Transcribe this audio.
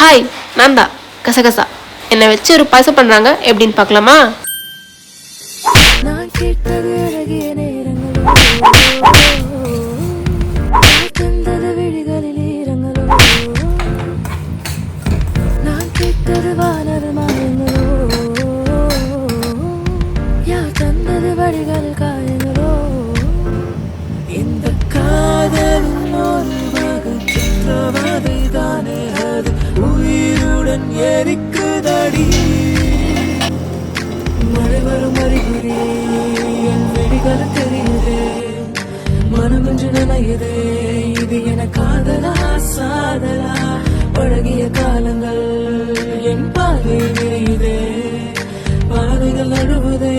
Hi, நான் தான் கசகசா. என்னை வச்சு ஒரு பாயசம் பண்றாங்க, எப்படின்னு பார்க்கலாமா? நான் கேட்டது அழகிய நேரங்களோ, தந்தது விழிகளில் ஈரங்களோ, நான் கேட்டது வானது மாயங்களோ, யார் தந்தது வழிகளில் காயங்களோ. இந்த காதலின் ஒரு வகை சித்திரவதை தானே, அது உயிருடன் எரிக்குதடி. மழை வரும் அறிகுறி என் வெடிகள் தெரியுதே, மனம் என்று நினையுதே, இது என காதலா சாதலா. பழகிய காலங்கள் என் பாதை விரியுதே, பாதைகள் நழுவுதே.